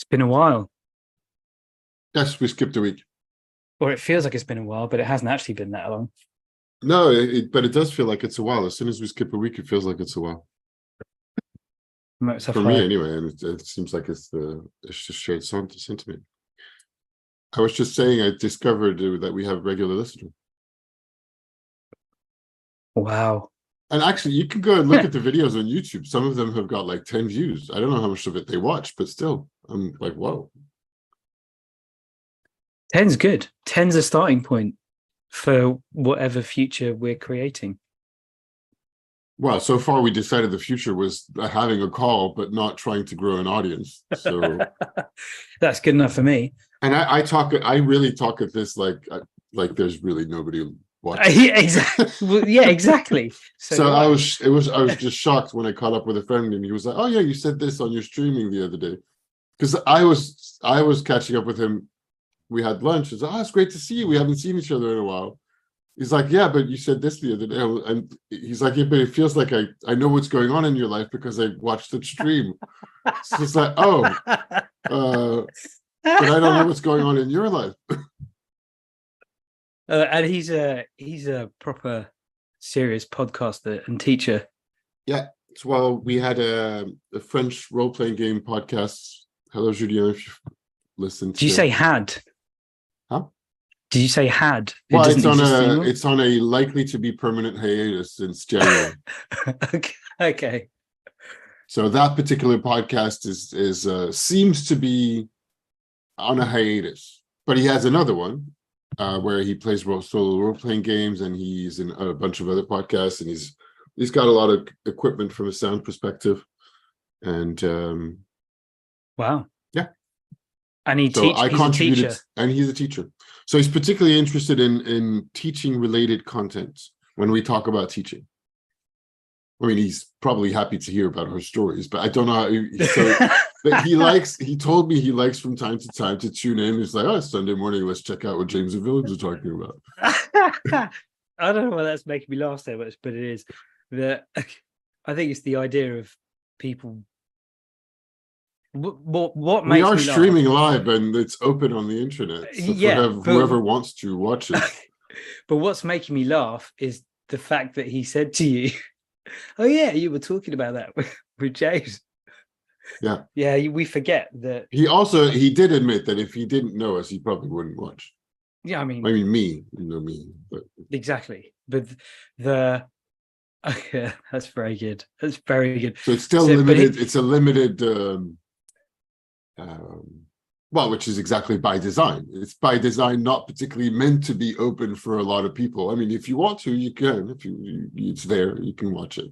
It's been a while, Yes, we skipped a week. or it feels like it's been a while, but it hasn't actually been that long. No, but it does feel like it's a while. As soon as we skip a week, it feels like it's a while Most I've for me, heard. anyway. And it seems like it's just shared sentiment. I was just saying, I discovered that we have regular listeners, Wow. and actually, you can go and look at the videos on YouTube. Some of them have got like 10 views. I don't know how much of it they watch, but still, I'm like, whoa. 10's good. 10's a starting point for whatever future we're creating. Well, so far we decided the future was having a call, but not trying to grow an audience. So, That's good enough for me. and I really talk at this like there's really nobody watching. Yeah, exactly. Well, yeah, exactly. So So do I. I was just shocked when I caught up with a friend and he was like, "Oh yeah, you said this on your streaming the other day." Because I was catching up with him. We had lunch. He's like, "Oh, it's great to see you. We haven't seen each other in a while." He's like, "Yeah, but you said this the other day." And he's like, "Yeah, but it feels like I know what's going on in your life because I watched the stream." So it's like, "Oh, but I don't know what's going on in your life." And he's a proper serious podcaster and teacher. Yeah. So, well, we had a French role-playing game podcast. Hello, Julien, if you've listened Did you to it. say had? Huh? Did you say had? It Well, doesn't exist anymore. it's on a likely to be permanent hiatus since January. Okay. Okay. So that particular podcast is seems to be on a hiatus, but he has another one where he plays solo role-playing games, and he's in a bunch of other podcasts, and he's got a lot of equipment from a sound perspective, and Wow. yeah. And he So teach. I He's a contributed, teacher. and he's a teacher. So he's particularly interested in teaching related content when we talk about teaching. I mean, he's probably happy to hear about our stories, but I don't know how. So, but he told me he likes from time to time to tune in. He's like, "Oh, it's Sunday morning. Let's check out what James and Willem are talking about." I don't know why that's making me laugh so much, but it is that I think it's the idea of people. What We makes are me laugh? streaming live, and it's open on the internet, so for Yeah, whoever wants to watch it. but what's making me laugh is the fact that he said to you, "Oh yeah, you were talking about that with James." Yeah, Yeah, we forget that. he did admit that if he didn't know us, he probably wouldn't watch. Yeah, I I mean, mean, me, but exactly. But the okay, that's very good. That's very good. so it's still So, but limited. It's a limited. Um, well, which is exactly by design. It's by design not particularly meant to be open for a lot of people. I mean, if you want to, you can. If it's there, you can watch it.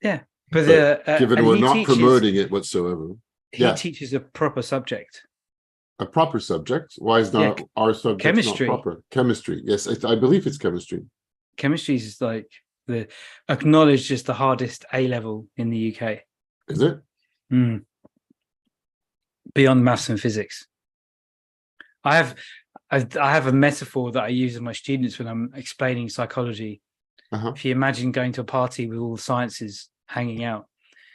yeah, but But the given and we're not promoting it whatsoever, he yeah, teaches a proper subject. a proper subject. Why is Yeah, not our subject not chemistry. proper? Chemistry. Yes, I believe it's chemistry. Chemistry is like the acknowledged as the hardest A level in the UK. Is it? Mm. Beyond maths and physics. I have I have a metaphor that I use with my students when I'm explaining psychology. Uh-huh. If you imagine going to a party with all the sciences hanging out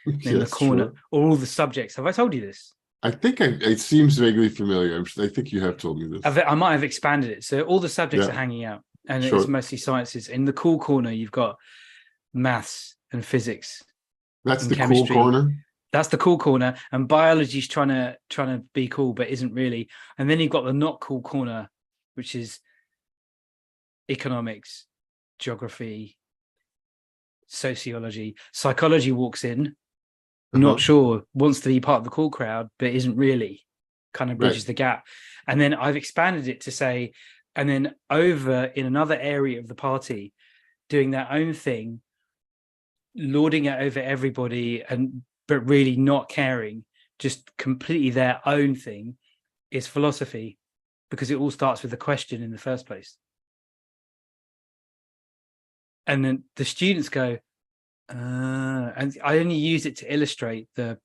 in the Yes, corner, sure. or all the subjects. Have I told you this? I think it seems vaguely familiar. I think you have told me this. I might have expanded it. So all the subjects are Yeah, hanging out, and it's sure. mostly sciences. In the cool corner, you've got maths and physics That's and the cool chemistry. corner. That's the cool corner, and biology's trying to be cool, but isn't really. And then you've got the not cool corner, which is economics, geography, sociology. Psychology walks in, not Uh-huh. sure, wants to be part of the cool crowd, but isn't really, kind of Right. bridges the gap. And then I've expanded it to say, and then over in another area of the party, doing their own thing, lording it over everybody, but really not caring, just completely their own thing, is philosophy, because it all starts with a question in the first place. And then the students go, and I only use it to illustrate the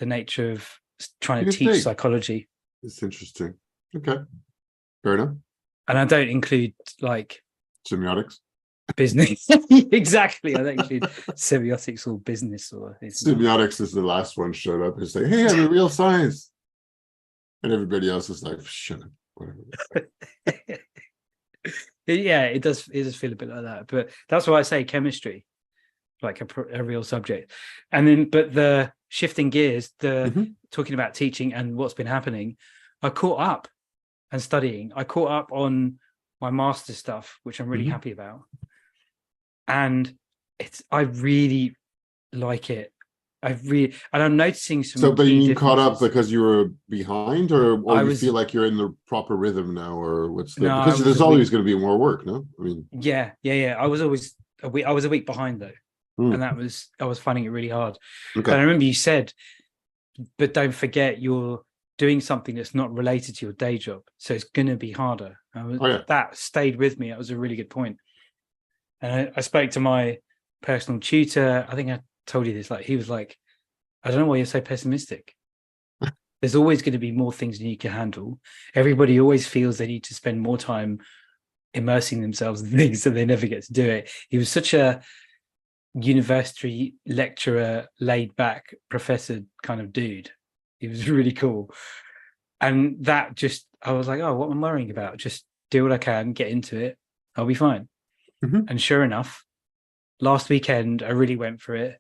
nature of trying to Good teach take. psychology. It's interesting. Okay. Fair enough. And I don't include like Semiotics. business. Exactly. I think you should semiotics or business or semiotics is the last one showed up and say, hey, I'm in real science. And everybody else is like, shut up, whatever. Yeah, it does feel a bit like that. But that's why I say chemistry, like a real subject. And then, but the shifting gears, talking about teaching and what's been happening, I caught up and studying. I caught up on my master's stuff, which I'm really happy about. And I really like it. And I'm noticing some. So, but you caught up differences. because you were behind, or you feel like you're in the proper rhythm now, or what's the? Because there's always going to be more work, no? I mean, yeah. I was always a week. I was a week behind though, and I was finding it really hard. Okay. And I remember you said, but don't forget you're doing something that's not related to your day job, so it's going to be harder. That stayed with me. That was a really good point. And I spoke to my personal tutor. I think I told you this. Like, he was like, I don't know why you're so pessimistic. There's always going to be more things than you can handle. Everybody always feels they need to spend more time immersing themselves in things, so they never get to do it. He was such a university lecturer, laid back professor kind of dude. He was really cool. And that just, I was like, oh, what am I worrying about? Just do what I can, get into it. I'll be fine. And sure enough, last weekend, I really went for it,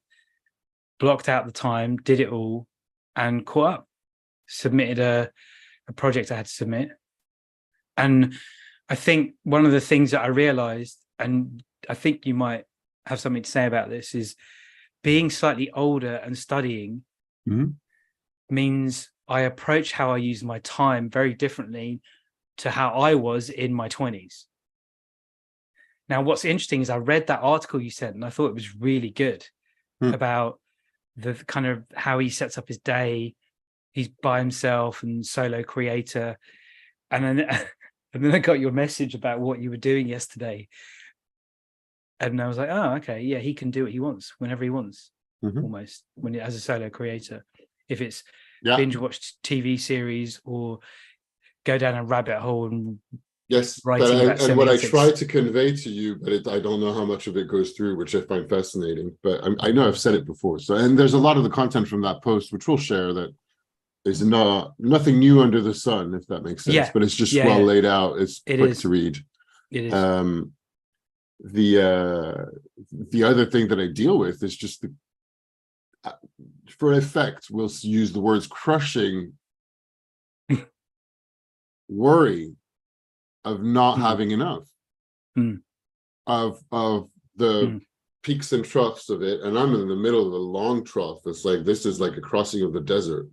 blocked out the time, did it all, and caught up, submitted a project I had to submit. And I think one of the things that I realized, and I think you might have something to say about this, is being slightly older and studying means I approach how I use my time very differently to how I was in my 20s. Now, what's interesting is I read that article you sent, and I thought it was really good about the kind of how he sets up his day. He's by himself and solo creator. And then I got your message about what you were doing yesterday. And I was like, oh, okay, yeah, he can do what he wants whenever he wants, almost, as a solo creator. If it's binge watch TV series or go down a rabbit hole and and what I try to convey to you, but I don't know how much of it goes through, which I find fascinating. But I know I've said it before. So, and there's a lot of the content from that post, which we'll share, that is nothing new under the sun, if that makes sense. Yeah. But it's just laid out. It's quick to read. It is. The other thing that I deal with is just for effect, we'll use the words crushing worry of not having enough, of the peaks and troughs of it. And I'm in the middle of a long trough. It's like, this is like a crossing of the desert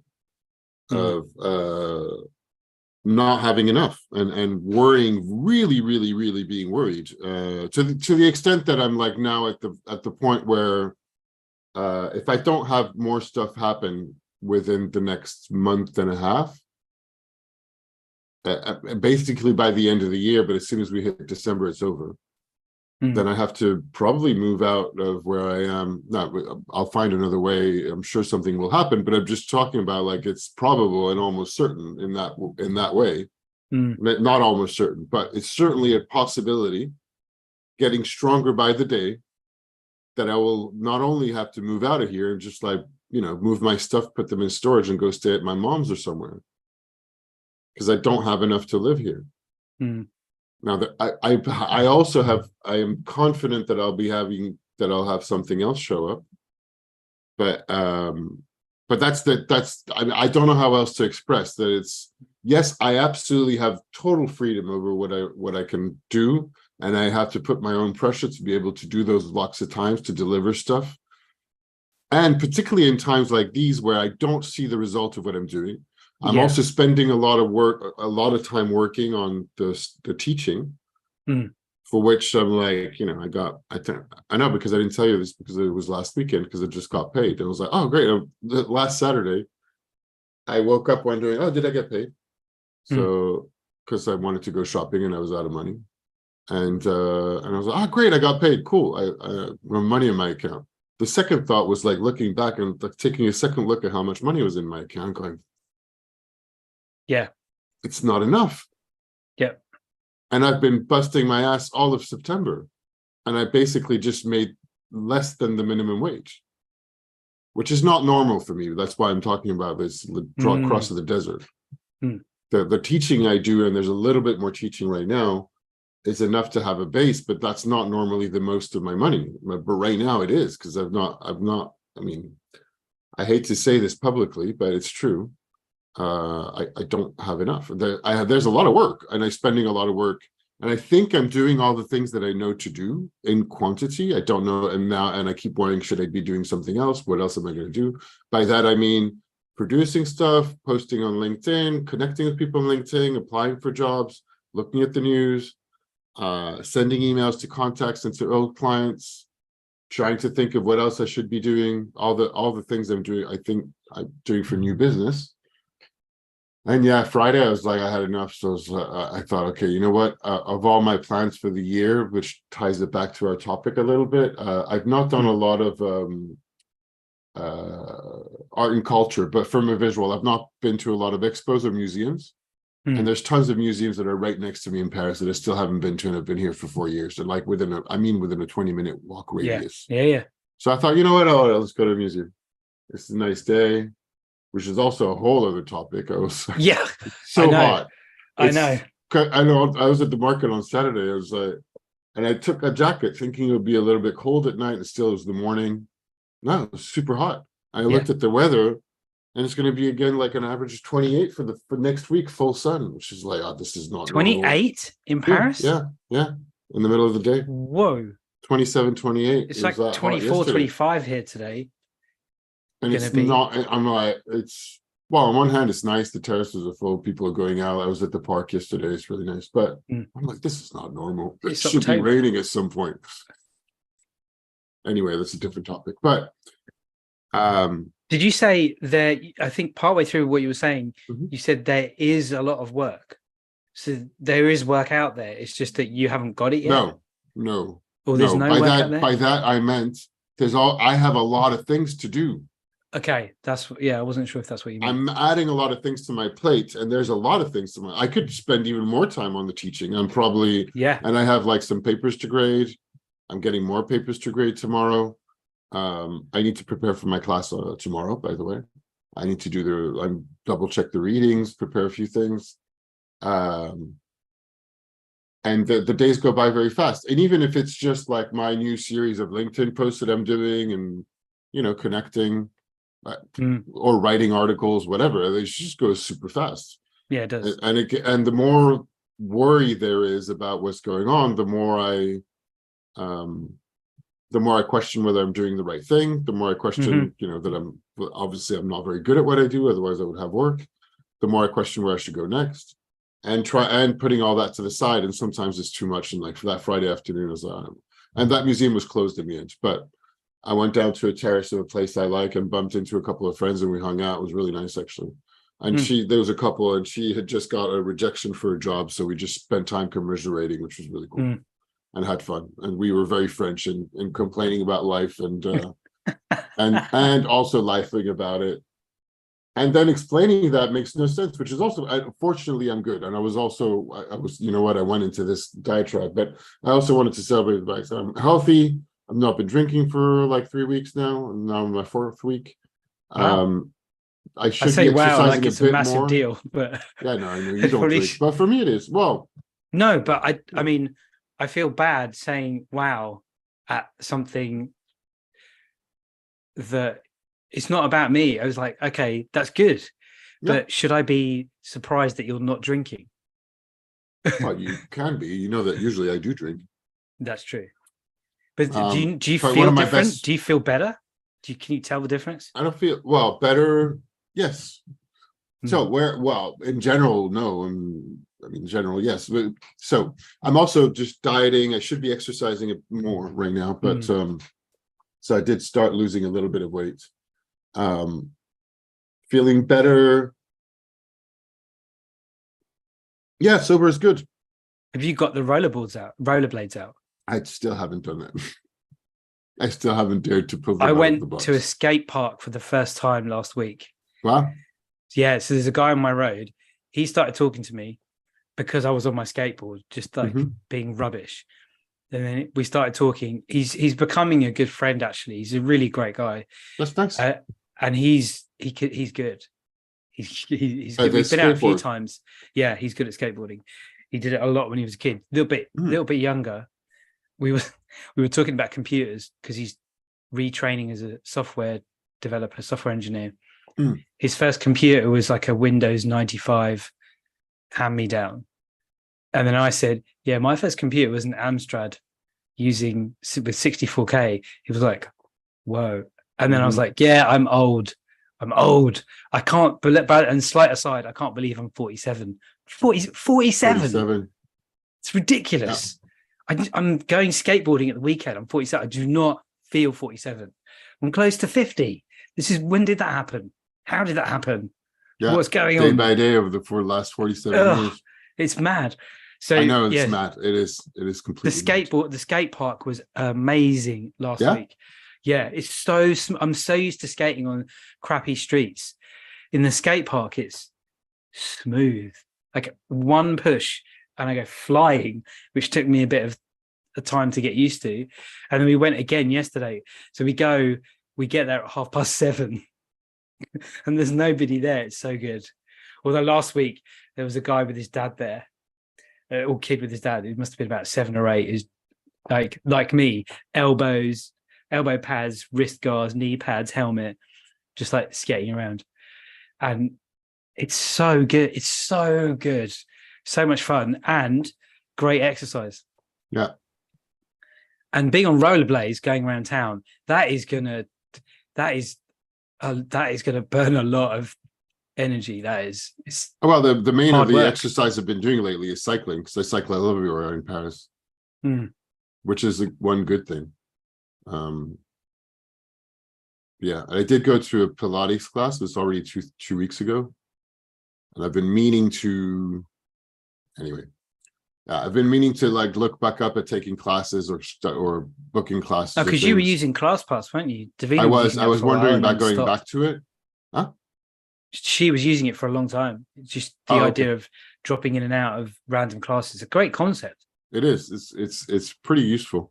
of not having enough and worrying, really, really, really being worried to the extent that I'm like now at the point where if I don't have more stuff happen within the next month and a half, basically by the end of the year, but as soon as we hit December, it's over. Then I have to probably move out of where I am. I'll find another way. I'm sure something will happen, but I'm just talking about like it's probable and almost certain in that way. Not almost certain, but it's certainly a possibility, getting stronger by the day, that I will not only have to move out of here and just like, move my stuff, put them in storage and go stay at my mom's or somewhere, because I don't have enough to live here. Now that I also have, I am confident that I'll have something else show up, but that's I don't know how else to express that. It's, yes, I absolutely have total freedom over what I can do, and I have to put my own pressure to be able to do those lots of times to deliver stuff, and particularly in times like these where I don't see the result of what I'm doing. I'm also spending a lot of time working on the teaching, for which I'm like, I know, because I didn't tell you this because it was last weekend, because I just got paid. And I was like, oh, great. Last Saturday, I woke up wondering, oh, did I get paid? So, because I wanted to go shopping and I was out of money. And I was like, oh, great, I got paid. Cool. I have money in my account. The second thought was like looking back and like taking a second look at how much money was in my account, going, it's not enough. And I've been busting my ass all of September and I basically just made less than the minimum wage, which is not normal for me. That's why I'm talking about this cross of the desert. The teaching I do, and there's a little bit more teaching right now, is enough to have a base, but that's not normally the most of my money. But right now it is, because I mean, I hate to say this publicly, but it's true. I don't have enough. There's a lot of work, and I'm spending a lot of work, and I think I'm doing all the things that I know to do in quantity. I don't know, and I keep wondering, should I be doing something else? What else am I going to do? By that I mean producing stuff, posting on LinkedIn, connecting with people on LinkedIn, applying for jobs, looking at the news, sending emails to contacts and to old clients, trying to think of what else I should be doing, all the things I'm doing, I think I'm doing for new business. And yeah, Friday I was like, I had enough. So I thought, okay, you know what? Of all my plans for the year, which ties it back to our topic a little bit, I've not done a lot of art and culture, but from a visual, I've not been to a lot of expos or museums. And there's tons of museums that are right next to me in Paris that I still haven't been to, and I've been here for 4 years. And like within a 20-minute walk radius. Yeah. So I thought, you know what? Oh, let's go to a museum. It's a nice day, which is also a whole other topic. I was so hot. I know. I was at the market on Saturday. I was like, and I took a jacket thinking it would be a little bit cold at night, and still it was the morning. No, it was super hot. I looked at the weather, and it's going to be again like an average of 28 for next week, full sun, which is like, oh, this is not 28 in Paris? Yeah, in the middle of the day. Whoa. 27, 28. It's like 24, 25 here today. And it's not, I'm like, well, on one hand, it's nice. The terraces are full. People are going out. I was at the park yesterday. It's really nice. But I'm like, this is not normal. It should be raining at some point. Anyway, that's a different topic. But did you say that, I think partway through what you were saying, you said there is a lot of work. So there is work out there. It's just that you haven't got it yet? No. Or there's no work out there? By that, I meant I have a lot of things to do. Okay, I wasn't sure if that's what you meant. I'm adding a lot of things to my plate, and there's a lot of things I could spend even more time on the teaching. I'm probably, and I have like some papers to grade. I'm getting more papers to grade tomorrow. I need to prepare for my class tomorrow, by the way. I need to double check the readings, prepare a few things. And the days go by very fast. And even if it's just like my new series of LinkedIn posts that I'm doing and, connecting, or writing articles, whatever, they just go super fast. Yeah, it does. And the more worry there is about what's going on, the more I question whether I'm doing the right thing. The more I question, that I'm not very good at what I do. Otherwise, I would have work. The more I question where I should go next, and putting all that to the side. And sometimes it's too much. And like for that Friday afternoon, and that museum was closed in the end, but I went down to a terrace of a place I like and bumped into a couple of friends, and we hung out. It was really nice, actually. And there was a couple, and she had just got a rejection for a job. So we just spent time commiserating, which was really cool, and had fun. And we were very French and complaining about life and and also laughing about it. And then explaining that makes no sense, which is also, fortunately, I'm good. And I was, I went into this diatribe, but I also wanted to celebrate the fact that I'm healthy. I've not been drinking for like 3 weeks now, and now I'm my 4th week. Wow. I say wow, like it's a massive more. Deal, but yeah, no, I know you don't drink, but for me it is. Well, no, but I mean, I feel bad saying wow at something that it's not about me. I was like, okay, that's good, but should I be surprised that you're not drinking? Well, you can be. You know that usually I do drink. That's true. But do you feel different? Do you feel better? Can you tell the difference? I don't feel better. Yes. So in general, no. In general, yes. But, so I'm also just dieting. I should be exercising more right now, but so I did start losing a little bit of weight. Feeling better. Yeah, sober is good. Have you got the rollerblades out? I still haven't done that. I still haven't dared to pull them I out went of the box. to a skate park for the first time last week. Wow. Yeah, so there's a guy on my road. He started talking to me because I was on my skateboard, just like being rubbish. And then we started talking. He's becoming a good friend. Actually, he's a really great guy. That's nice. And he's good. He's At good. We've been out a few skateboard. times. Yeah, he's good at skateboarding. He did it a lot when he was a kid. A little bit younger. We were talking about computers because he's retraining as a software developer, software engineer. His first computer was like a Windows 95 hand-me-down. And then I said, yeah, my first computer was an Amstrad with 64K. He was like, whoa. And then I was like, yeah, I'm old. I can't believe, and slight aside, I can't believe I'm 47. 47. It's ridiculous. Yeah. I'm going skateboarding at the weekend. I'm 47. I do not feel 47. I'm close to 50. When did that happen? How did that happen? Yeah. What's going on? Day by day over the last 47 years. It's mad. So I know it's mad. It is completely the skate park was amazing last week. Yeah, it's I'm so used to skating on crappy streets. In the skate park, it's smooth. Like one push and I go flying, which took me a bit of a time to get used to. And then we went again yesterday. So we get there at 7:30 and there's nobody there. It's so good. Although last week there was a guy with his dad there, or kid with his dad. He must have been about 7 or 8. Is like me, elbow pads, wrist guards, knee pads, helmet, just like skating around. And it's so good. It's so good. So much fun and great exercise. Yeah. And being on rollerblades going around town, that is gonna burn a lot of energy. Well, the main of the exercise I've been doing lately is cycling, because I cycle all everywhere in Paris, which is one good thing. Yeah, I did go to a Pilates class. It was already two weeks ago, and I've been meaning to. Anyway, I've been meaning to like look back up at taking classes or booking classes. Oh, because you were using ClassPass, weren't you? Davina I was wondering about going back to it. Huh? She was using it for a long time. It's just the idea of dropping in and out of random classes. A great concept. It is. It's pretty useful.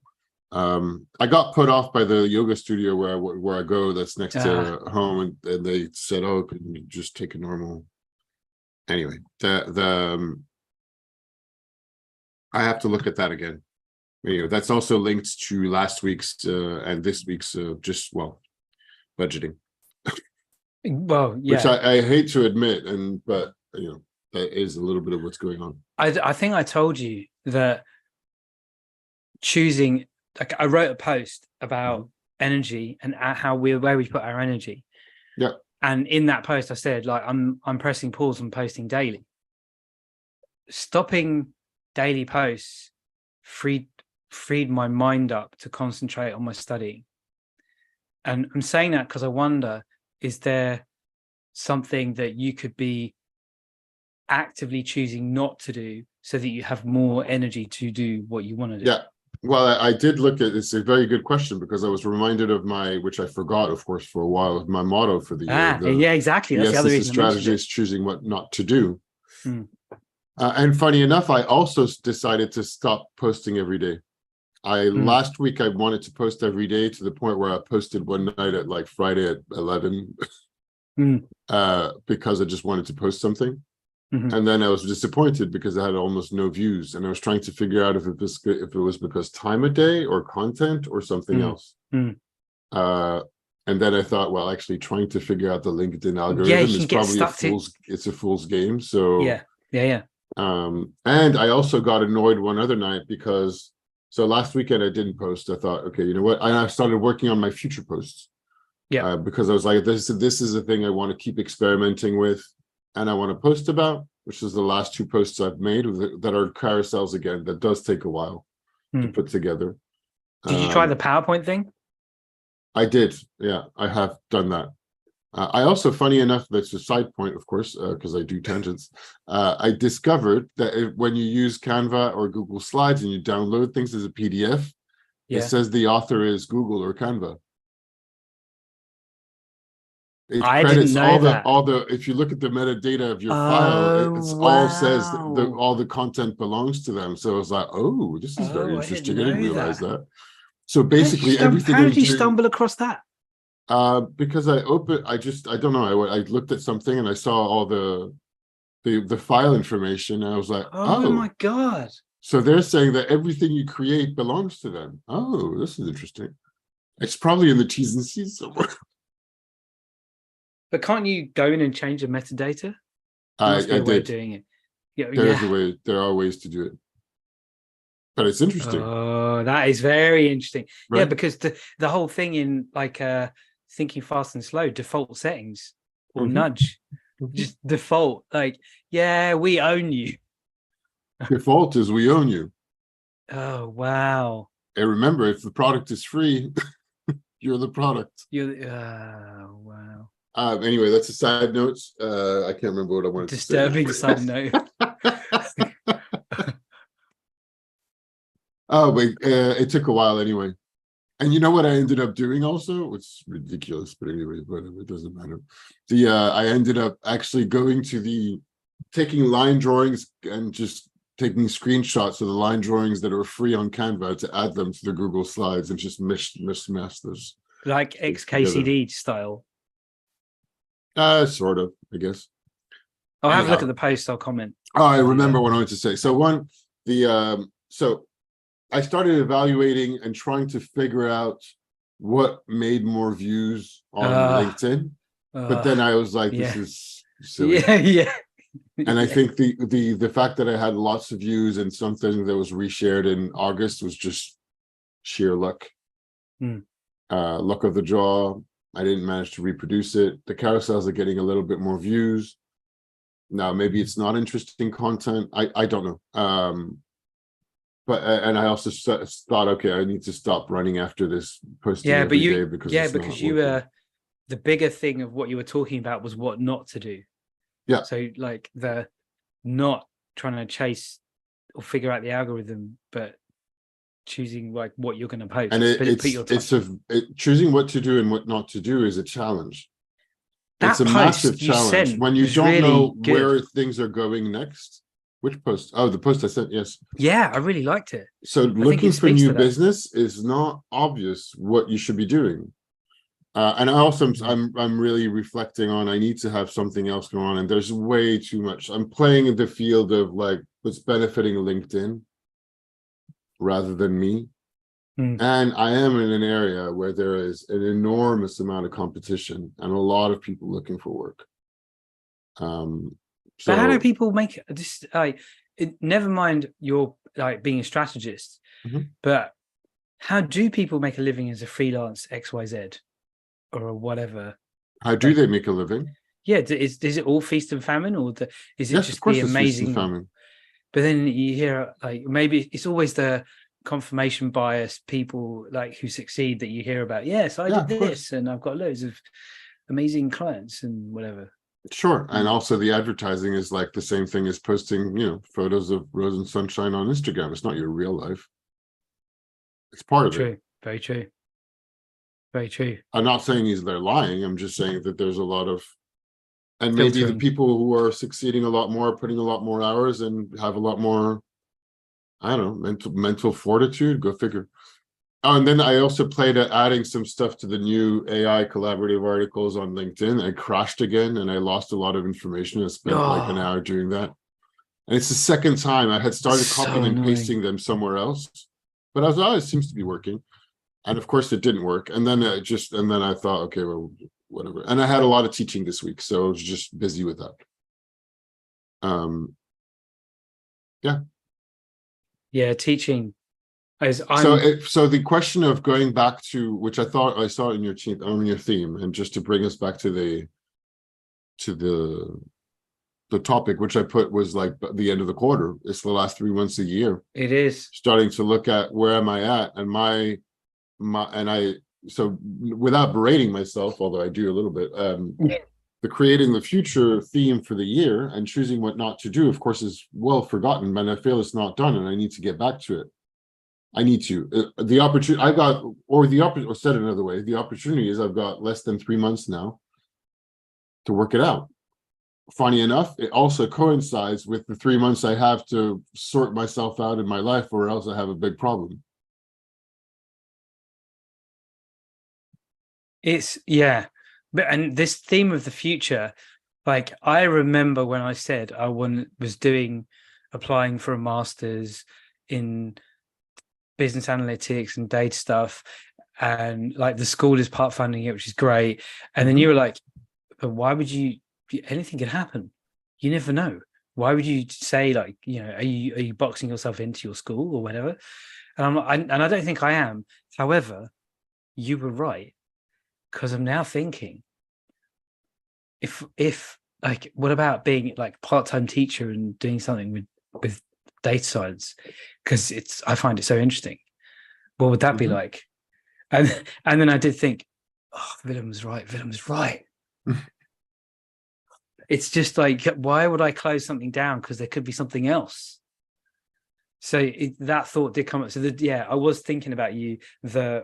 I got put off by the yoga studio where I go. That's next to home, and they said, "Oh, can you just take a normal?" Anyway, I have to look at that again. Anyway, that's also linked to last week's and this week's budgeting. Well, yeah. Which I hate to admit, but that is a little bit of what's going on. I think I told you that choosing, like, I wrote a post about energy and where we put our energy. Yeah. And in that post, I said, like, I'm pressing pause on posting daily. Stopping daily posts freed my mind up to concentrate on my studying. And I'm saying that because I wonder, is there something that you could be actively choosing not to do so that you have more energy to do what you want to do? Yeah. Well, I did look at it's a very good question, because I was reminded of which I forgot, of course, for a while, of my motto for the year. Yeah, exactly. That's the other reason. Strategy is choosing what not to do. And funny enough, I also decided to stop posting every day. Last week I wanted to post every day to the point where I posted one night at like Friday at 11 because I just wanted to post something. And then I was disappointed because I had almost no views, and I was trying to figure out if it was because time of day or content or something else. And then I thought, well, actually trying to figure out the LinkedIn algorithm is probably it's a fool's game. So yeah. And I also got annoyed one other night because last weekend I didn't post. I thought, okay, you know what? And I started working on my future posts. Yeah. Because I was like, this is a thing I want to keep experimenting with, and I want to post about, which is the last 2 posts I've made that are carousels again. That does take a while to put together. Did you try the PowerPoint thing? I did. Yeah, I have done that. I also, funny enough, that's a side point, of course, because I do tangents. I discovered that when you use Canva or Google Slides and you download things as a PDF, it says the author is Google or Canva. It I didn't credits know that. all the if you look at the metadata of your file, Oh, it's all says that wow. all the content belongs to them. So it's like, oh, this is very Oh, I didn't interesting. I didn't know realize that. that. So basically everything How I'm did you doing, stumble across that? because I don't know, I looked at something and I saw all the file information and I was like, Oh oh, my God. so they're saying that everything you create belongs to them. Oh, this is interesting. It's probably in the T's and C's somewhere. But can't you go in and change the metadata? There must be I a way of did. doing it. Yeah, There is a yeah. way. There are ways to do it, but it's interesting, Oh, that is very interesting. Yeah, right? because the whole thing in like thinking fast and slow, default settings or Mhm, nudge, mhm. just default, like, yeah, we own you. Default is we own you. Oh wow. And remember, if the product is free, you're the product. You're oh wow. Anyway, that's a side note. I can't remember what I wanted to say Disturbing side note. now. Oh, but it took a while anyway. And you know what I ended up doing also? It's ridiculous, but anyway, whatever, it doesn't matter. I ended up actually going to taking line drawings and just taking screenshots of the line drawings that are free on Canva to add them to the Google Slides and just mishmash those Like together. XKCD style. Sort of, I guess. I'll have a look at Anyhow, the post, I'll comment. oh, I I'll do remember that. what I wanted to say. So so I started evaluating and trying to figure out what made more views on Uh, LinkedIn. But then I was like, this yeah. is silly. Yeah, yeah. And I Yeah. think the fact that I had lots of views and something that was reshared in August was just sheer luck. Hmm. Luck of the draw. I didn't manage to reproduce it. The carousels are getting a little bit more views. Now, maybe it's not interesting content. I don't know. But and I also thought, okay, I need to stop running after this posting Yeah, but every day because it's not because you working. the bigger thing of what you were talking about was what not to do. Yeah. So like the not trying to chase or figure out the algorithm, but choosing like what you're going to post. And Put your time. choosing what to do and what not to do is a challenge. It's That a massive post you challenge sent when you was don't know really good. where things are going next. Which post? Oh, the post I sent, yes. Yeah, I really liked it. So I think looking it for speaks new to that. business is not obvious what you should be doing. And I also I'm really reflecting on I need to have something else going on, and there's way too much. I'm playing in the field of like what's benefiting LinkedIn rather than me. Mm. And I am in an area where there is an enormous amount of competition and a lot of people looking for work. But how do So people make this? Like, never mind your like being a strategist, Mhm. but how do people make a living as a freelance XYZ or whatever? How do Like, they make a living? yeah, is it all feast and famine, or is it Yes, of just the course, it's feast and amazing? famine. But then you hear like maybe it's always the confirmation bias people like who succeed that you hear about. Yes, I Yeah, did of course. this, and I've got loads of amazing clients and whatever. Sure. And Mm. also the advertising is like the same thing as posting, photos of rose and sunshine on Instagram. It's not your real life. It's part of it. True, very true, very true. I'm not saying they're lying. I'm just saying that there's a lot of, and maybe the Filtering. people who are succeeding a lot more, putting a lot more hours and have a lot more, I don't know, mental fortitude. Go figure. Oh, and then I also played at adding some stuff to the new AI collaborative articles on LinkedIn. I crashed again and I lost a lot of information. I spent like an Oh, hour doing that. And it's the second time I had started so copying and annoying. pasting them somewhere else. But I was, oh, it seems to be working. And of course it didn't work. And then and then I thought, okay, well, whatever. And I had a lot of teaching this week. So I was just busy with that. Yeah. Yeah, teaching. As So I'm so the question of going back to which I thought I saw in your theme, and just to bring us back to to the topic, which I put was like the end of the quarter. It's the last 3 months of the year. it is. Starting to look at where am I at, and my and I so without berating myself, although I do a little bit, the creating the future theme for the year and choosing what not to do, of course, is well forgotten, but I feel it's not done, and I need to get back to it. I need to the opportunity I've got, or said another way, the opportunity is I've got less than 3 months now to work it out. Funny enough, it also coincides with the 3 months I have to sort myself out in my life, or else I have a big problem. It's but and this theme of the future, like I remember when I said I was applying for a master's in business analytics and data stuff, and like the school is part funding it, which is great. And then you were like, but why would you? Anything could happen. You never know. Why would you say, like, are you boxing yourself into your school or whatever? And I'm not, and I don't think I am. However, you were right, because I'm now thinking, if like, what about being like part-time teacher and doing something with data science? Because I find it so interesting. What would that be like? And then I did think, oh, Willem was right. It's just like, why would I close something down? Because there could be something else. So that thought did come up. So I was thinking about you,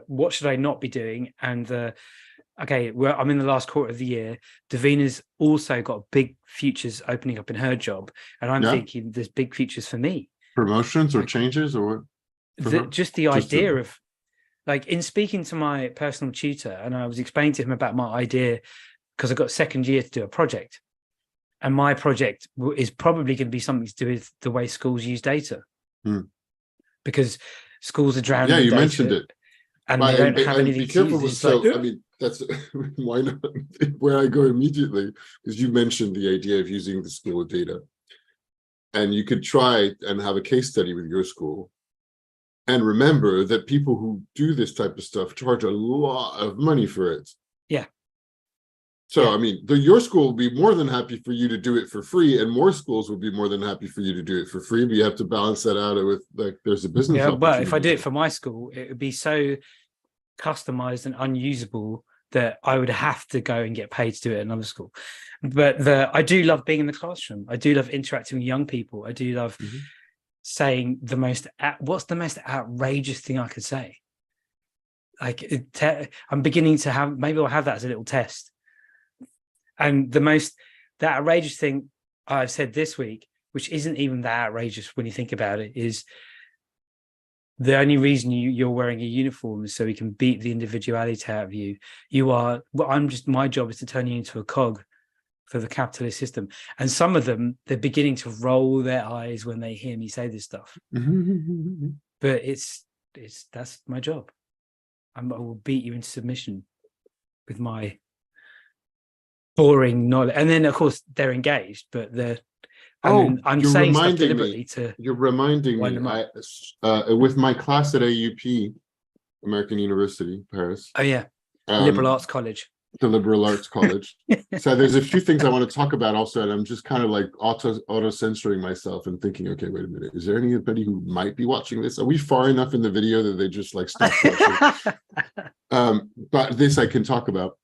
what should I not be doing? And I'm in the last quarter of the year. Davina's also got big futures opening up in her job. And I'm thinking there's big futures for me. Promotions or changes or what? Just the idea of, like, in speaking to my personal tutor, and I was explaining to him about my idea, because I got second year to do a project. And my project is probably going to be something to do with the way schools use data, because schools are drowning. Yeah, you mentioned it, and they don't have anything. Be careful with I mean, that's why not? Where I go immediately is you mentioned the idea of using the school data, and you could try and have a case study with your school, and remember that people who do this type of stuff charge a lot of money for it. Yeah. So, I mean, your school will be more than happy for you to do it for free, and more schools will be more than happy for you to do it for free, but you have to balance that out with, like, there's a business opportunity. But if I do it for my school, it would be so customized and unusable that I would have to go and get paid to do it at another school. But I do love being in the classroom. I do love interacting with young people. I do love saying what's the most outrageous thing I could say? Like, I'm beginning to have, maybe I'll have that as a little test. And the outrageous thing I've said this week, which isn't even that outrageous when you think about it, is the only reason you're wearing a uniform is so we can beat the individuality out of you. My job is to turn you into a cog for the capitalist system. And some of them, they're beginning to roll their eyes when they hear me say this stuff. But that's my job. I will beat you into submission with my boring knowledge. And then, of course, they're engaged, but I'm saying stuff deliberately you're reminding me with my class at AUP, American University, Paris. Oh yeah. Liberal Arts College. The Liberal Arts College. So there's a few things I want to talk about also, and I'm just kind of like auto censoring myself and thinking, okay, wait a minute, is there anybody who might be watching this? Are we far enough in the video that they just like stop watching? But this I can talk about.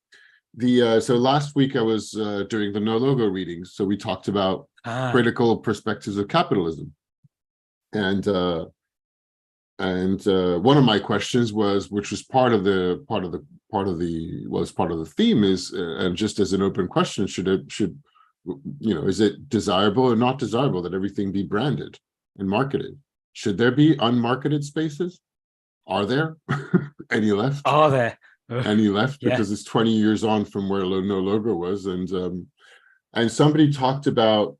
So last week I was doing the no logo readings, so we talked about critical perspectives of capitalism, and one of my questions was, which was part of the theme, is and just as an open question, is it desirable or not desirable that everything be branded and marketed? Should there be unmarketed spaces? Are there any left? Are there any left? Because it's 20 years on from where no logo was, and somebody talked about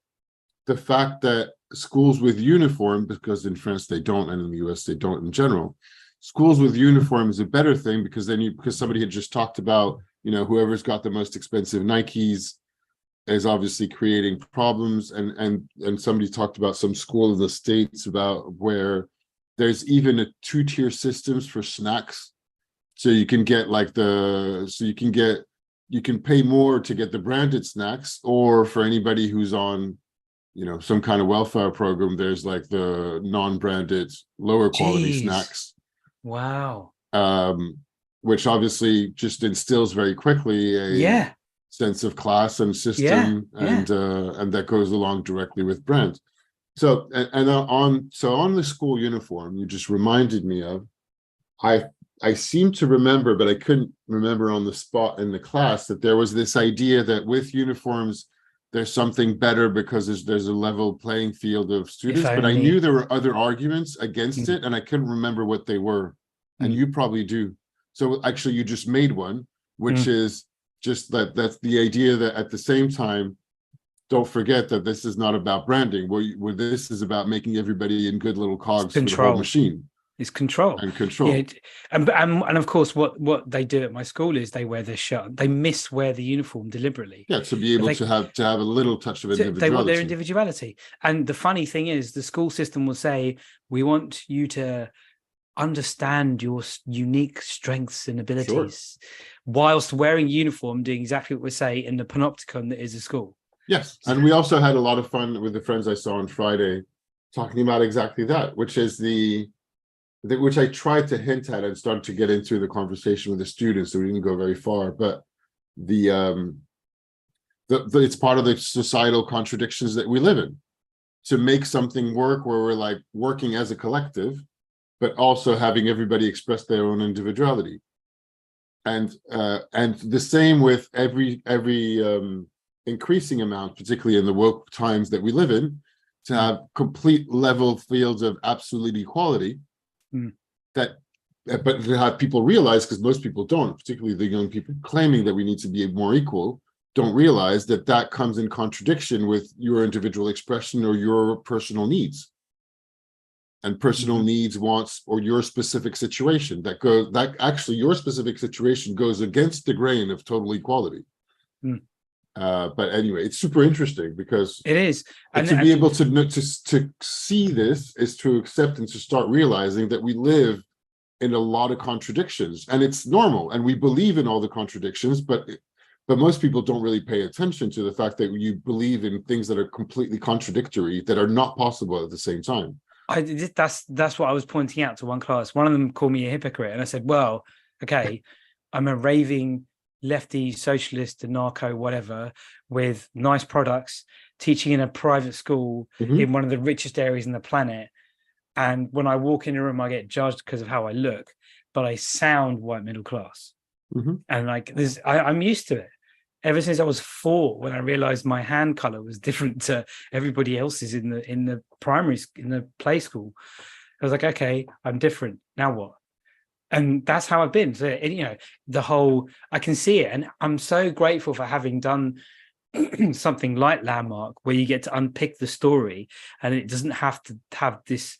the fact that schools with uniform, because in France they don't, and in the US they don't in general, schools with uniform is a better thing, because somebody had just talked about, whoever's got the most expensive Nikes is obviously creating problems, and somebody talked about some school in the States about where there's even a 2-tier systems for snacks. So you can get you can pay more to get the branded snacks, or for anybody who's on, some kind of welfare program, there's like the non-branded, lower quality snacks. Wow. Which obviously just instills very quickly a sense of class and system, and that goes along directly with brand. So on the school uniform, you just reminded me of, I seem to remember, but I couldn't remember on the spot in the class, that there was this idea that with uniforms, there's something better because there's a level playing field of students. But I knew there were other arguments against it, and I couldn't remember what they were. And you probably do. So actually, you just made one, which is just that's the idea that at the same time, don't forget that this is not about branding. Where this is about making everybody in good little cogs for the whole machine. It's control and control. Yeah, and of course, what they do at my school is they wear their shirt. They miswear the uniform deliberately. Yeah, to be able to have a little touch of individuality. They want their individuality. And the funny thing is, the school system will say, "We want you to understand your unique strengths and abilities," whilst wearing uniform, doing exactly what we say in the panopticon that is a school. Yes, and we also had a lot of fun with the friends I saw on Friday, talking about exactly that, which is which I tried to hint at and start to get into the conversation with the students, so we didn't go very far. But it's part of the societal contradictions that we live in, to make something work where we're like working as a collective, but also having everybody express their own individuality. And the same with every increasing amount, particularly in the woke times that we live in, to have complete level fields of absolute equality. But to have people realize, because most people don't, particularly the young people claiming that we need to be more equal, don't realize that comes in contradiction with your individual expression or your personal needs. And personal needs, wants, or your specific situation that actually your specific situation goes against the grain of total equality. But anyway, it's super interesting because it is, and to be able to see this is to accept and to start realizing that we live in a lot of contradictions, and it's normal, and we believe in all the contradictions, but most people don't really pay attention to the fact that you believe in things that are completely contradictory, that are not possible at the same time. That's what I was pointing out to one class. One of them called me a hypocrite, and I said, well, okay, I'm a raving lefty socialist, anarcho, whatever, with nice products, teaching in a private school in one of the richest areas in the planet. And when I walk in a room, I get judged because of how I look, but I sound white middle class. And like I'm used to it. Ever since I was 4, when I realized my hand color was different to everybody else's in the play school, I was like, okay, I'm different. Now what? And that's how I've been. So, the whole, I can see it. And I'm so grateful for having done something like Landmark, where you get to unpick the story and it doesn't have to have this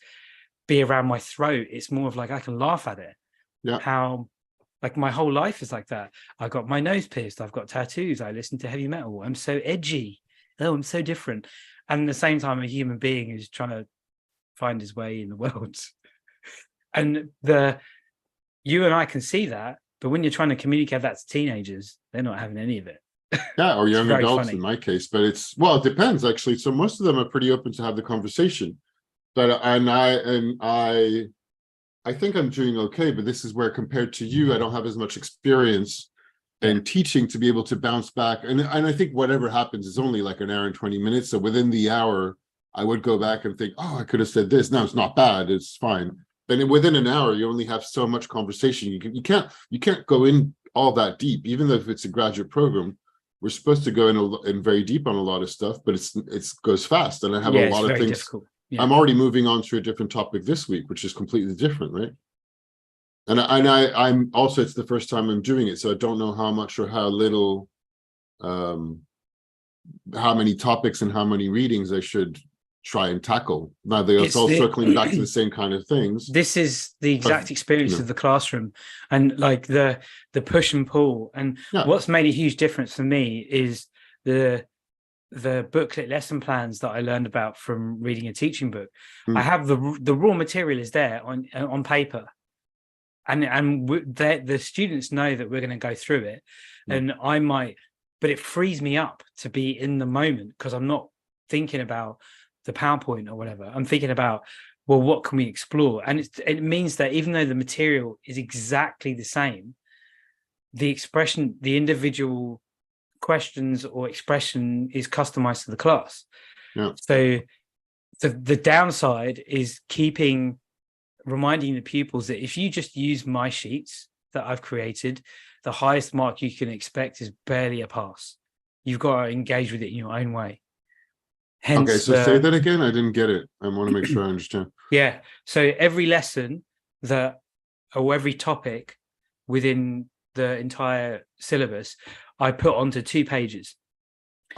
be around my throat. It's more of like, I can laugh at it. Yeah. How, like, my whole life is like that. I got my nose pierced. I've got tattoos. I listen to heavy metal. I'm so edgy. Oh, I'm so different. And at the same time, a human being is trying to find his way in the world. And you and I can see that, but when you're trying to communicate that to teenagers, they're not having any of it. Yeah, or young adults in my case. But it depends actually. So most of them are pretty open to have the conversation. But I think I'm doing okay. But this is where, compared to you, I don't have as much experience in teaching to be able to bounce back. And I think whatever happens is only like an hour and 20 minutes. So within the hour, I would go back and think, oh, I could have said this. No, it's not bad. It's fine. But within an hour, you only have so much conversation. You can't go in all that deep, even though if it's a graduate program. We're supposed to go in very deep on a lot of stuff, but it goes fast, and I have a lot of things. Difficult. Yeah. I'm already moving on to a different topic this week, which is completely different, right? And I'm also, it's the first time I'm doing it, so I don't know how much or how little, how many topics and how many readings I should try and tackle. Now they're all circling back to the same kind of things. This is the exact experience of the classroom, and like the push and pull. And what's made a huge difference for me is the booklet lesson plans that I learned about from reading a teaching book. I have the raw material is there on paper, and the students know that we're going to go through it, and I might, but it frees me up to be in the moment, because I'm not thinking about the PowerPoint or whatever. I'm thinking about, well, what can we explore? And it means that even though the material is exactly the same, the expression, the individual questions or expression is customized to the class. Yeah. So the downside is keeping reminding the pupils that if you just use my sheets that I've created, the highest mark you can expect is barely a pass. You've got to engage with it in your own way. Hence, Okay, so say that again. I didn't get it. I want to make sure I understand. Yeah. So every lesson or every topic within the entire syllabus, I put onto 2 pages.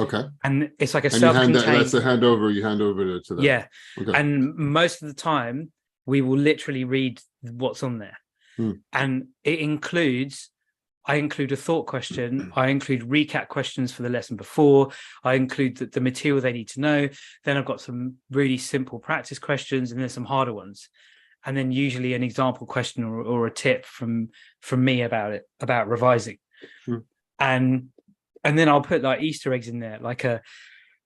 Okay. And it's like a And you hand self-contained. that's a handover. You hand over to them. Yeah. Okay. And most of the time, we will literally read what's on there. And it includes, I include a thought question. I include recap questions for the lesson before. I include the material they need to know. Then I've got some really simple practice questions, and then some harder ones. And then usually an example question or a tip from me about revising. And then I'll put like Easter eggs in there, like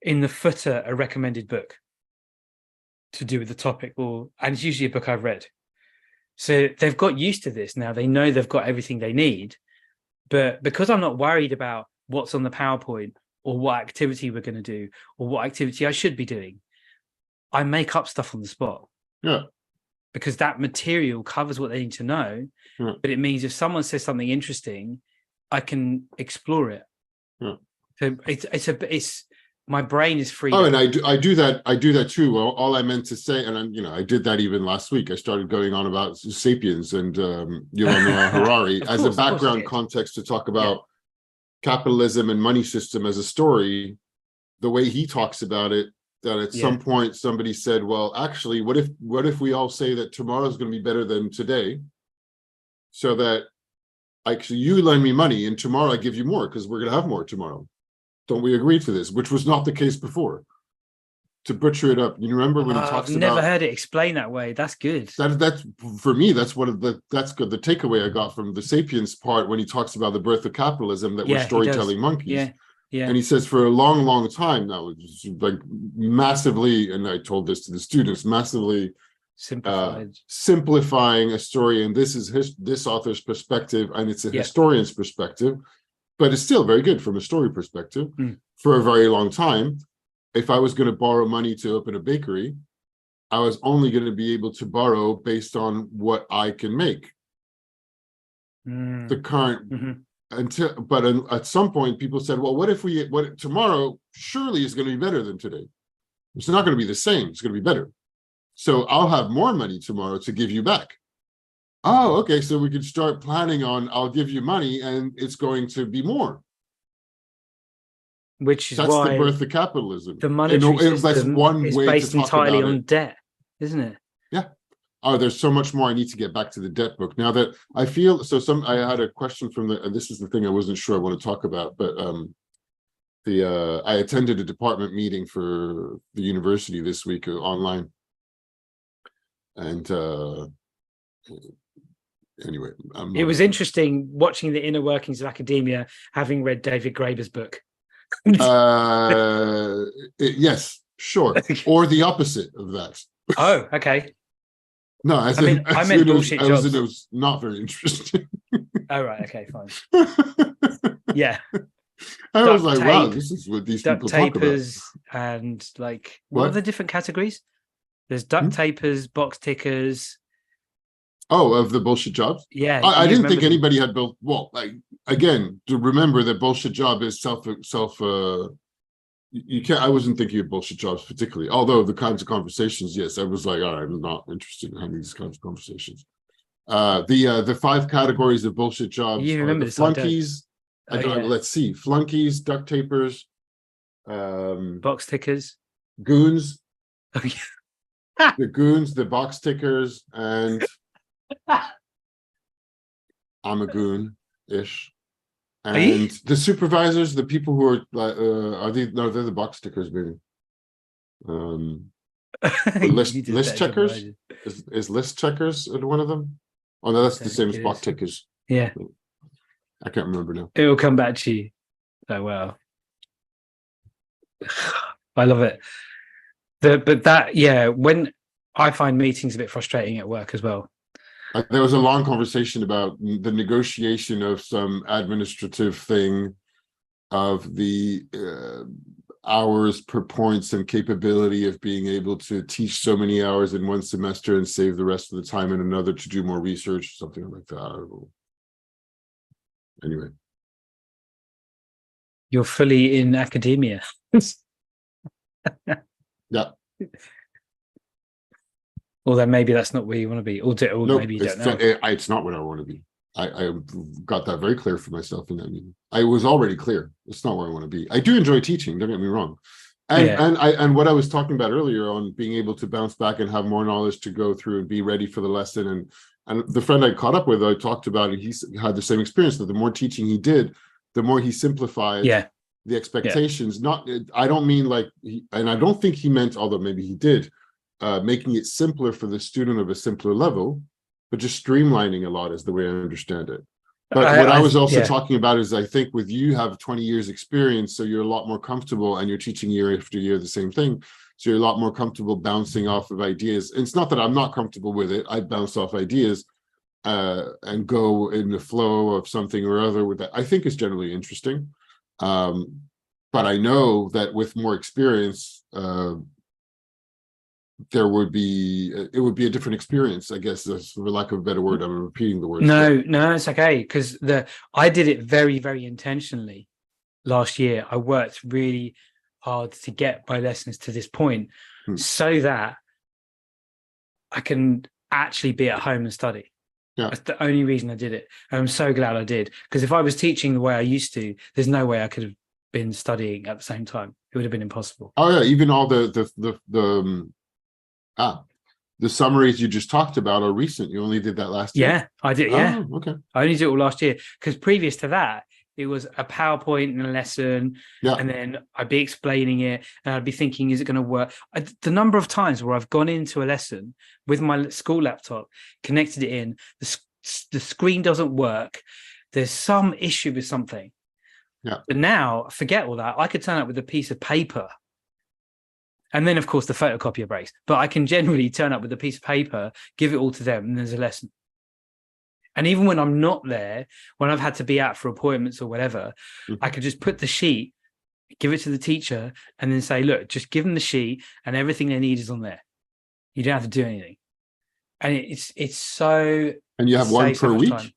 in the footer, a recommended book to do with the topic, and it's usually a book I've read. So they've got used to this now. They know they've got everything they need. But because I'm not worried about what's on the PowerPoint or what activity we're going to do or what activity I should be doing, I make up stuff on the spot. Yeah. Because that material covers what they need to know. Yeah. But it means if someone says something interesting, I can explore it. Yeah. So it's my brain is free. Oh, and I do that too. Well, all I meant to say, and I did that even last week. I started going on about *Sapiens* and Yuval Noah Harari as a background context to talk about capitalism and money system as a story. The way he talks about it, that at some point somebody said, "Well, actually, what if we all say that tomorrow is going to be better than today, so that actually you lend me money and tomorrow I give you more because we're going to have more tomorrow." Don't we agree to this? Which was not the case before. To butcher it up, you remember when he talks I've about? Never heard it explained that way. That's good. That's for me. That's that's good. The takeaway I got from the *Sapiens* part when he talks about the birth of capitalism, that we're storytelling monkeys. Yeah. And he says for a long, long time now, it's like massively, and I told this to the students, massively simplifying a story. And this is this author's perspective, and it's a historian's perspective. But it's still very good from a story perspective. For a very long time, if I was going to borrow money to open a bakery, I was only going to be able to borrow based on what I can make. The current at some point, people said, "Well, what if tomorrow surely is going to be better than today? It's not going to be the same. It's going to be better. So I'll have more money tomorrow to give you back." Oh, okay. So we could start planning on, I'll give you money and it's going to be more. Which is that's why the birth of capitalism. The monetary system that's one is way based to talk entirely about on it. debt, isn't it? Yeah. Oh, there's so much more. I need to get back to the debt book now that I feel I had a question from and this is the thing I wasn't sure I want to talk about, but I attended a department meeting for the university this week online. And anyway, it was interesting watching the inner workings of academia, having read David Graeber's book. Yes, sure. Or the opposite of that. Oh, okay. No, I meant bullshit jobs. It was not very interesting. Oh, right. Okay, fine. Yeah. I was like, wow, this is what these people talk about. And like, what are the different categories? There's duct tapers, box tickers. Oh, of the bullshit jobs? Yeah. I didn't think anybody had built. Well, again, to remember that bullshit job is you can't. I wasn't thinking of bullshit jobs particularly. Although the kinds of conversations, yes, I was like, all right, I'm not interested in having these kinds of conversations. The 5 categories of bullshit jobs. You remember the flunkies? Let's see, flunkies, duct tapers, box tickers, goons. The goons, the box tickers, and I'm a goon-ish. And the supervisors, the people who are they're the box tickers, maybe. List checkers? Is list checkers one of them? Oh no, that's the same as box tickers. Yeah. I can't remember now. It will come back to you. Oh wow. I love it. When I find meetings a bit frustrating at work as well. There was a long conversation about the negotiation of some administrative thing of the hours per points and capability of being able to teach so many hours in one semester and save the rest of the time in another to do more research, something like that. I don't know. Anyway. You're fully in academia. Yeah. Although maybe that's not where you want to be, or Nope, maybe you don't know. it's not what I want to be. I got that very clear for myself in that meeting. I was already clear. It's not where I want to be. I do enjoy teaching, don't get me wrong. And what I was talking about earlier on being able to bounce back and have more knowledge to go through and be ready for the lesson. And the friend I caught up with, I talked about, and he had the same experience, that the more teaching he did, the more he simplified the expectations. I don't mean like, and I don't think he meant, although maybe he did, making it simpler for the student of a simpler level, but just streamlining a lot is the way I understand it. But what I was also talking about is, I think with you have 20 years experience, so you're a lot more comfortable, and you're teaching year after year the same thing. So you're a lot more comfortable bouncing off of ideas. And it's not that I'm not comfortable with it. I bounce off ideas and go in the flow of something or other with that. I think is generally interesting. But I know that with more experience, it would be a different experience, I guess, for lack of a better word. I'm repeating the word. No, it's okay, because I did it very, very intentionally last year. I worked really hard to get my lessons to this point so that I can actually be at home and study. That's the only reason I did it. And I'm so glad I did, because if I was teaching the way I used to, there's no way I could have been studying at the same time. It would have been impossible. Oh yeah, even all the summaries you just talked about are recent. You only did that last year? Yeah, I did. Yeah. Oh, okay. I only did it all last year, because previous to that, it was a PowerPoint and a lesson. Yeah. And then I'd be explaining it and I'd be thinking, is it going to work? The number of times where I've gone into a lesson with my school laptop, connected it in, the screen doesn't work. There's some issue with something. Yeah. But now, forget all that. I could turn up with a piece of paper. And then, of course, the photocopier breaks. But I can generally turn up with a piece of paper, give it all to them, and there's a lesson. And even when I'm not there, when I've had to be out for appointments or whatever, I could just put the sheet, give it to the teacher, and then say, look, just give them the sheet and everything they need is on there. You don't have to do anything. And it's so... And you have one per week? Time.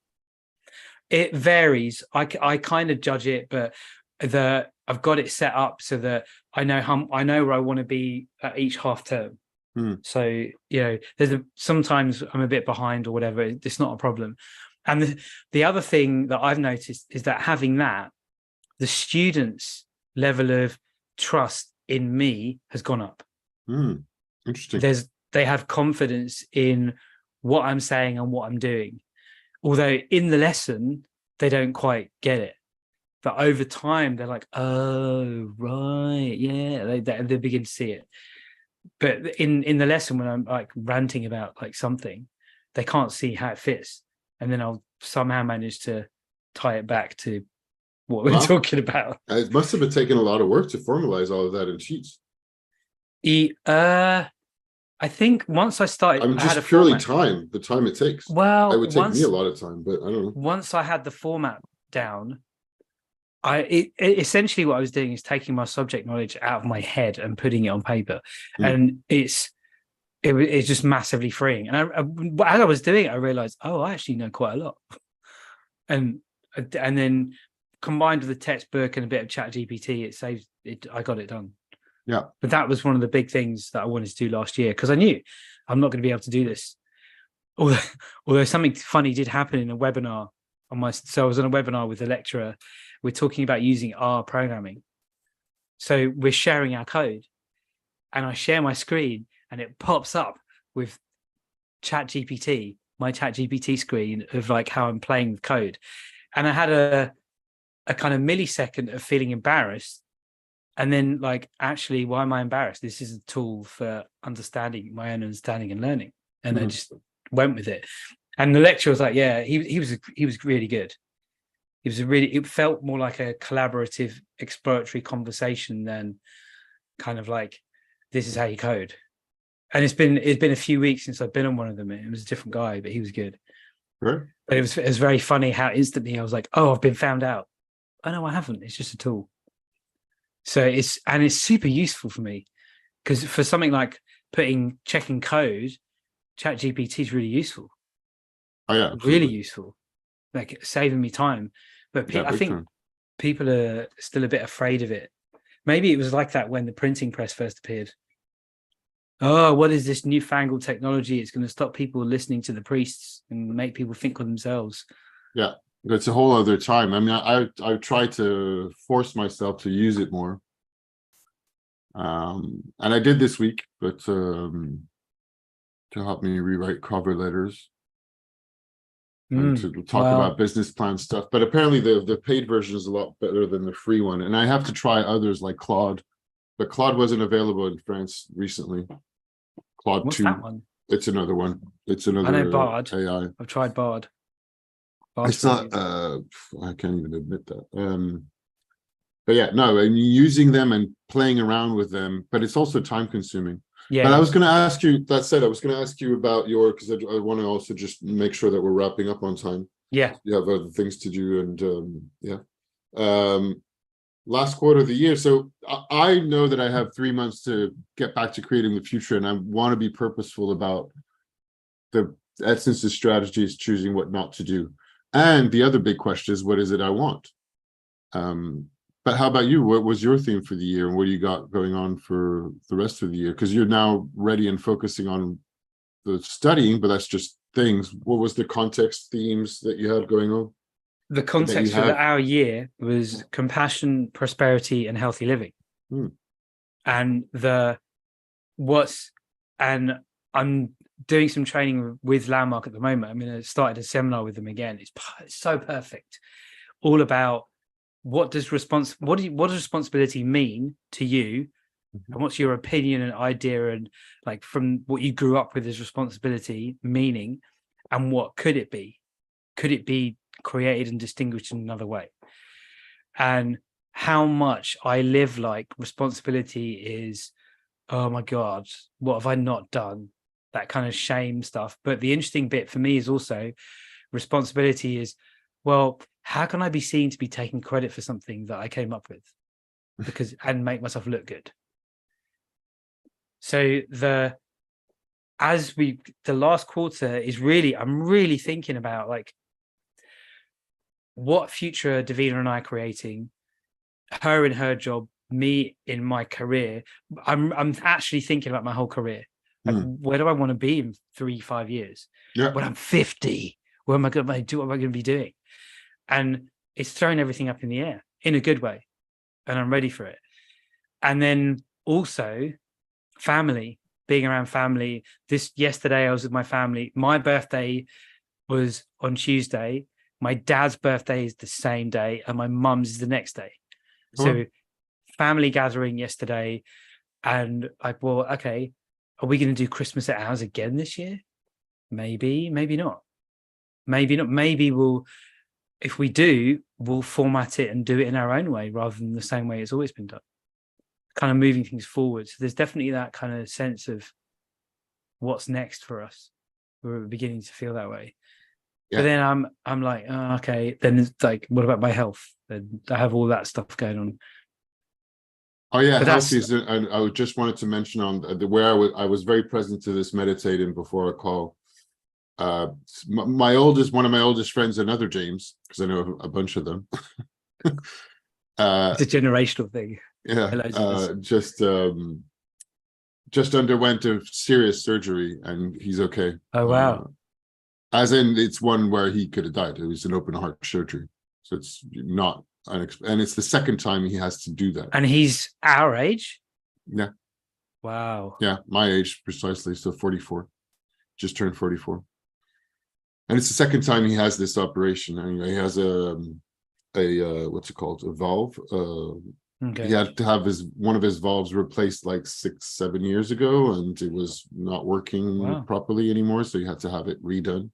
It varies. I kind of judge it, but I've got it set up so that I know where I want to be at each half term. So, sometimes I'm a bit behind or whatever. It's not a problem. And the other thing that I've noticed is that having that, the students' level of trust in me has gone up. Interesting. They have confidence in what I'm saying and what I'm doing. Although in the lesson, they don't quite get it. But over time, they're like, oh, right, yeah, they begin to see it. But in the lesson, when I'm like ranting about like something, they can't see how it fits. And then I'll somehow manage to tie it back to what we're talking about. It must have been taking a lot of work to formalize all of that in sheets. I think once I started... I mean, just purely time, the time it takes. Well, it would take me a lot of time, but I don't know. Once I had the format down, essentially what I was doing is taking my subject knowledge out of my head and putting it on paper, and it's just massively freeing. And as I was doing it, I realized, I actually know quite a lot. And then combined with the textbook and a bit of Chat GPT, it saves it. I got it done. Yeah. But that was one of the big things that I wanted to do last year, because I knew I'm not going to be able to do this. Although something funny did happen in a webinar so I was on a webinar with a lecturer. We're talking about using R programming. So we're sharing our code, and I share my screen and it pops up with ChatGPT, my ChatGPT screen of like how I'm playing with code. And I had a kind of millisecond of feeling embarrassed. And then like, actually, why am I embarrassed? This is a tool for understanding my own understanding and learning. And I just went with it. And the lecturer was like, yeah, he was really good. It felt more like a collaborative, exploratory conversation than kind of like, this is how you code. And it's been a few weeks since I've been on one of them. It was a different guy, but he was good. Right. But it was very funny how instantly I was like, oh, I've been found out. Oh no, I haven't. It's just a tool. So it's super useful for me, because for something like checking code, ChatGPT is really useful. Oh yeah, Really absolutely. useful, like saving me time. But Yeah, I big think time. people are still a bit afraid of it. Maybe it was like that when the printing press first appeared. Oh, what is this newfangled technology? It's going to stop people listening to the priests and make people think for themselves. Yeah, it's a whole other time. I mean, I try to force myself to use it more, and I did this week, but to help me rewrite cover letters and to talk Well, about business plan stuff. But apparently, the paid version is a lot better than the free one, and I have to try others like Claude. But Claude wasn't available in France recently. Claude what's that 2, one? it's another one. It's I know another Bard. AI. I've tried Bard. I Bard's pretty saw good. I can't even admit that. But yeah, no, and using them and playing around with them, but it's also time consuming. Yeah, But it I was is. going to ask you, that said, I was going to ask you about your, because I want to also just make sure that we're wrapping up on time. Yeah. You have other things to do, and yeah. Um, Last quarter of the year. So I know that I have 3 months to get back to creating the future, and I want to be purposeful about the essence of strategy is choosing what not to do. And the other big question is, what is it I want? But how about you? What was your theme for the year, and what do you got going on for the rest of the year? Because you're now ready and focusing on the studying, but that's just things. What was the context themes that you had going on, The that you context for have? our year was compassion, prosperity, and healthy living. Hmm. And what's and I'm doing some training with Landmark at the moment. I'm going to start a seminar with them again. It's so perfect. All about what does responsibility mean to you, and what's your opinion and idea, and like from what you grew up with as responsibility meaning, and what could it be? Could it be created and distinguished in another way? And how much I live like responsibility is, oh my God, what have I not done? That kind of shame stuff. But the interesting bit for me is also responsibility is, well, how can I be seen to be taking credit for something that I came up with, and make myself look good? So the last quarter is really, I'm really thinking about like, what future Davina and I are creating, her in her job, me in my career. I'm actually thinking about my whole career. Like, where do I want to be in 3-5 years? Yeah. When I'm 50, what am I going to do? What am I going to be doing? And it's throwing everything up in the air in a good way. And I'm ready for it. And then also family, being around family. Yesterday I was with my family. My birthday was on Tuesday. My dad's birthday is the same day, and my mum's is the next day. So family gathering yesterday, and like, well, okay, are we going to do Christmas at ours again this year? Maybe, maybe not. Maybe not. Maybe if we do, we'll format it and do it in our own way rather than the same way it's always been done. Kind of moving things forward. So there's definitely that kind of sense of what's next for us. We're beginning to feel that way. Yeah. But then I'm like, oh, okay. Then it's like, what about my health? Then I have all that stuff going on. Oh yeah, But healthy that's is. And I just wanted to mention on the where I was very present to this meditating before a call. One of my oldest friends, another James, because I know a bunch of them. it's a generational thing. Yeah, Loads of us. just underwent a serious surgery, and he's okay. Oh wow. As in, it's one where he could have died. It was an open heart surgery, so it's not and it's the second time he has to do that. And he's our age? Yeah. Wow. Yeah, my age precisely. So 44, just turned 44. And it's the second time he has this operation. Anyway, he has a what's it called? A valve. Okay. He had to have one of his valves replaced like 6-7 years ago, and it was not working properly anymore. So he had to have it redone.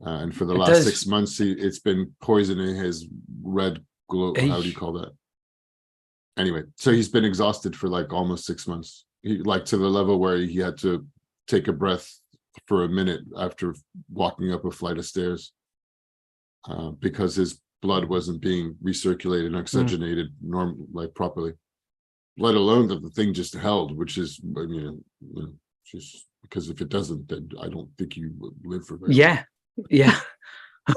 And for the last 6 months, it's been poisoning his red glow. How do you call that? Anyway, so he's been exhausted for like almost 6 months. Like to the level where he had to take a breath for a minute after walking up a flight of stairs, because his blood wasn't being recirculated and oxygenated properly, let alone that the thing just held, which is, I mean, just because if it doesn't, then I don't think you would live for very long. Yeah.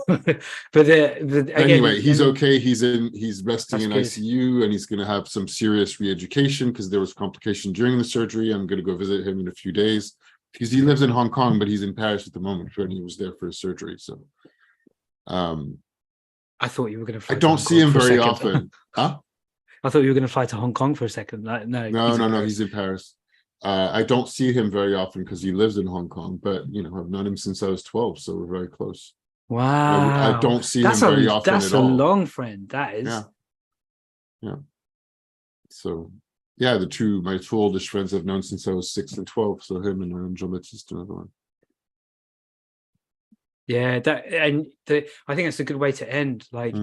But again, anyway, he's okay. He's resting in good. ICU, and he's going to have some serious re-education because there was complication during the surgery. I'm going to go visit him in a few days because he lives in Hong Kong, but he's in Paris at the moment when he was there for his surgery. So, I thought you were going to fly I don't see him very often. Huh? I thought you were going to fly to Hong Kong for a second. Like, no, he's in Paris. I don't see him very often because he lives in Hong Kong, but I've known him since I was 12, so we're very close. Wow. I don't see him very often at all. That's a long friend. That is. Yeah. So, yeah, my two oldest friends I've known since I was 6 and 12. So him and Jean-Baptiste, another one. Yeah, I think that's a good way to end. Like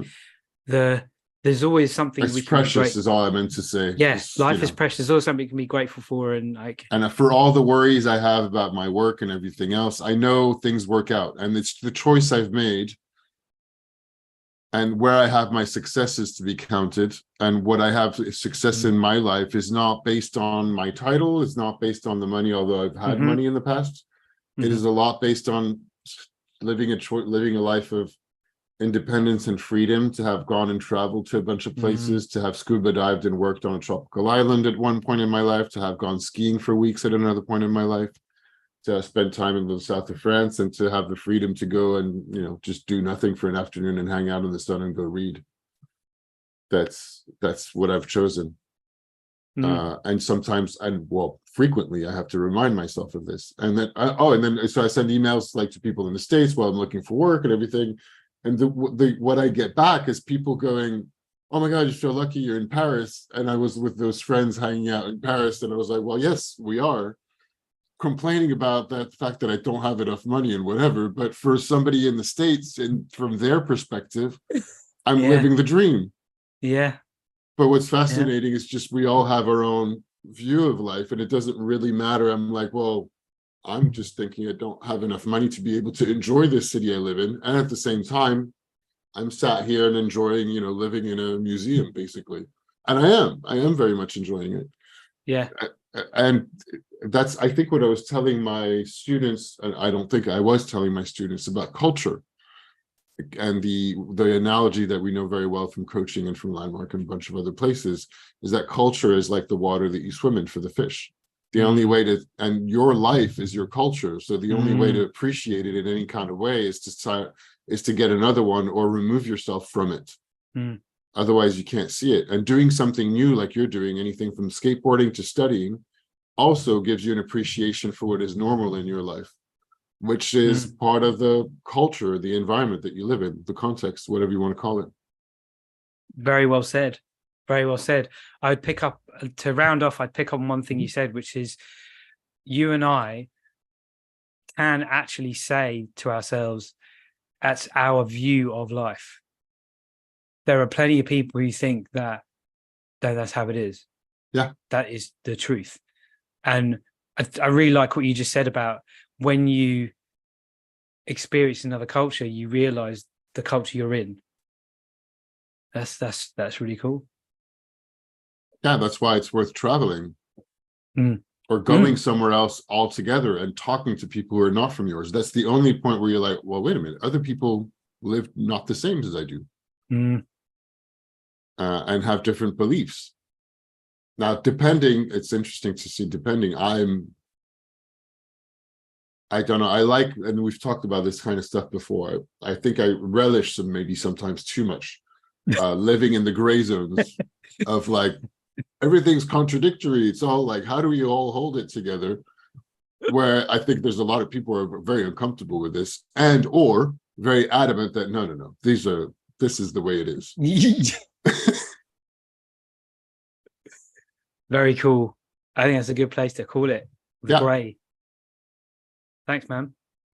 there's always something it's precious is all I meant to say. Yes, life is precious. There's always something you can be grateful for, and for all the worries I have about my work and everything else, I know things work out, and it's the choice I've made, and where I have my successes to be counted, and what I have success in my life is not based on my title. It's not based on the money, although I've had money in the past. It is a lot based on living a life of independence and freedom, to have gone and traveled to a bunch of places, to have scuba dived and worked on a tropical island at one point in my life, to have gone skiing for weeks at another point in my life, to have spent time in the south of France, and to have the freedom to go and just do nothing for an afternoon and hang out in the sun and go read. That's what I've chosen. And sometimes, frequently, I have to remind myself of this. And then so I send emails like to people in the States while I'm looking for work and everything. And what I get back is people going, "Oh my God, you're so lucky you're in Paris." And I was with those friends hanging out in Paris, and I was like, "Well, yes, we are," complaining about that fact that I don't have enough money and whatever. But for somebody in the States, and from their perspective, I'm living the dream. Yeah. But what's fascinating is just we all have our own view of life, and it doesn't really matter. I'm like, well, I'm just thinking I don't have enough money to be able to enjoy this city I live in. And at the same time, I'm sat here and enjoying, living in a museum, basically. And I am very much enjoying it. Yeah. And that's, I think, what I was telling my students, and I don't think I was telling my students about culture. And the analogy that we know very well from coaching and from Landmark and a bunch of other places is that culture is like the water that you swim in for the fish. The only way and your life is your culture. So the only way to appreciate it in any kind of way is to get another one or remove yourself from it. Otherwise, you can't see it. And doing something new, like you're doing, anything from skateboarding to studying, also gives you an appreciation for what is normal in your life, which is part of the culture, the environment that you live in, the context, whatever you want to call it. Very well said. Very well said. I'd pick up, to round off, I'd pick on one thing you said, which is you and I can actually say to ourselves, that's our view of life. There are plenty of people who think that that's how it is. Yeah. That is the truth. And I really like what you just said about when you experience another culture, you realize the culture you're in. That's really cool. Yeah, that's why it's worth traveling or going somewhere else altogether and talking to people who are not from yours. That's the only point where you're like, well, wait a minute, other people live not the same as I do and have different beliefs. Now, it's interesting to see, I don't know. I like, and we've talked about this kind of stuff before. I think I relish maybe sometimes too much, living in the gray zones of like, everything's contradictory. It's all like, how do we all hold it together? Where I think there's a lot of people who are very uncomfortable with this or very adamant that no, this is the way it is. Very cool. I think that's a good place to call it. Gray. Thanks, man.